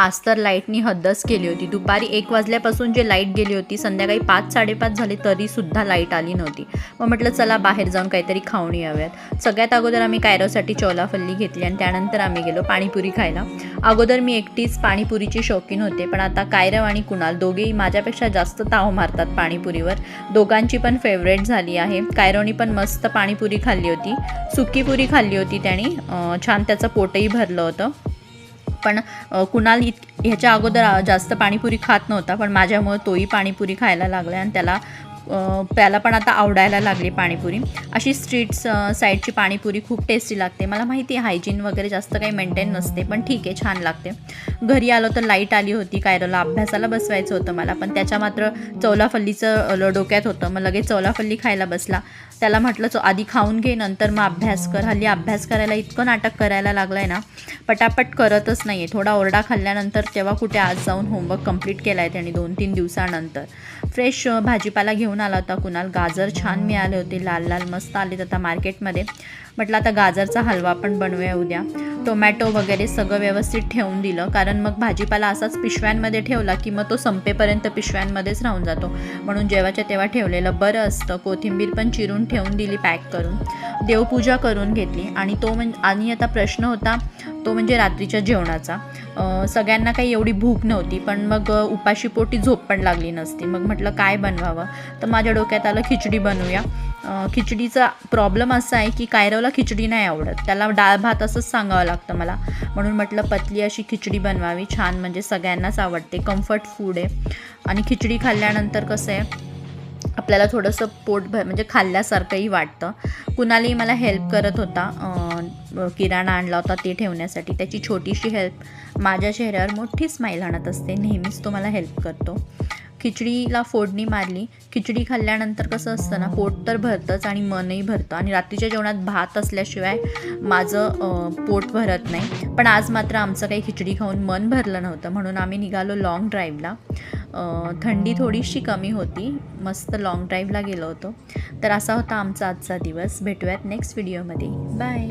आज तर लाईटनी हद्दच केली होती. दुपारी 1 वाजल्यापासून जे लाईट गेली होती, संध्याकाळी 5-5:30 झाले तरीसुद्धा लाईट आली नव्हती. मग म्हटलं चला बाहेर जाऊन काहीतरी खाऊन याव्यात. सगळ्यात अगोदर आम्ही कायरोसाठी चोलाफल्ली घेतली आणि त्यानंतर आम्ही गेलो पाणीपुरी खायला. अगोदर मी एकटीच पाणीपुरीची शौकीन होते, पण आता कायरव आणि कुणाल दोघेही माझ्यापेक्षा जास्त ताव मारतात पाणीपुरीवर. दोघांची पण फेवरेट झाली आहे. कायरोनी पण मस्त पाणीपुरी खाल्ली होती, सुकी पुरी खाल्ली होती त्याने, छान त्याचं पोटही भरलं होतं. पण कुणाल ह्याच्या अगोदर जास्त पाणीपुरी खात नव्हता, पण माझ्यामुळे तोही पाणीपुरी खायला लागला आणि त्याला पण आता आवडायला लागली पाणीपुरी. अशी स्ट्रीट साईडची पाणीपुरी खूप टेस्टी लागते. मला माहिती आहे हायजीन वगैरे जास्त काही मेंटेन नसते, पण ठीक आहे, छान लागते. घरी आलो तर लाईट आली होती. कायरोला अभ्यासाला बसवायचं होतं मला, पण त्याच्या मात्र चौलाफल्लीचं डोक्यात होतं. मग लगेच चौलाफल्ली खायला बसला. त्याला म्हटलं आधी खाऊन घे, नंतर मग अभ्यास कर. हल्ली अभ्यास करायला इतकं नाटक करायला लागलं आहे ना, पटापट करतच नाही आहे. थोडा ओरडा खाल्ल्यानंतर तेव्हा कुठे आज जाऊन होमवर्क कंप्लीट केला आहे त्याने 2-3 दिवसानंतर. फ्रेश भाजीपाला घेऊन आला होता कुणाल. गाजर छान मिळाले होते, लाल लाल मस्त आलेत आता मार्केटमध्ये. म्हटलं आता गाजरचा हलवा पण बनवूया उद्या. टोमॅटो वगैरे सगळं व्यवस्थित ठेवून दिलं, कारण मग भाजीपाला असाच पिशव्यांमध्ये ठेवला की मग तो संपेपर्यंत पिशव्यांमध्येच राहून जातो. म्हणून जेव्हाच्या तेव्हा ठेवलेलं बरं असतं. कोथिंबीर पण चिरून ठेवून दिली पॅक करून. देवपूजा करून घेतली आणि आता प्रश्न होता तो म्हणजे रात्रीच्या जेवणाचा. सगळ्यांना काही एवढी भूक नव्हती, पण मग उपाशीपोटी झोप पण लागली नसती. मग म्हटलं काय बनवावं, तर माझ्या डोक्यात आलं खिचडी बनवूया. खिचडीचा प्रॉब्लेम असा आहे की कायरवला खिचडी नाही आवडत, त्याला डाळ भात असंच सांगावं लागतं मला. म्हणून म्हटलं पतली अशी खिचडी बनवावी, छान, म्हणजे सगळ्यांनाच आवडते, कम्फर्ट फूड आहे. आणि खिचडी खाल्ल्यानंतर कसं आहे आपल्याला थोडंसं पोटभर म्हणजे खाल्ल्यासारखंही वाटतं. कुणालही मला हेल्प करत होता, किराणा आणला होता ते ठेवण्यासाठी. त्याची छोटीशी हेल्प माझ्या चेहऱ्यावर मोठी स्माईल आणत असते. नेहमीच तो मला हेल्प करतो. खिचडीला फोडणी मारली. खिचडी खाल्ल्यानंतर कसं असतं ना, पोट तर भरतंच आणि मनही भरतं. आणि रात्रीच्या जेवणात भात असल्याशिवाय माझं पोट भरत नाही. पण आज मात्र आमचं काही खिचडी खाऊन मन भरलं नव्हतं, म्हणून आम्ही निघालो लाँग ड्राईव्हला. थंडी थोडीशी कमी होती, मस्त लाँग ड्राईव्हला गेलो होतो. तर असा होता आमचा आजचा दिवस. भेटूयात नेक्स्ट व्हिडिओमध्ये. बाय.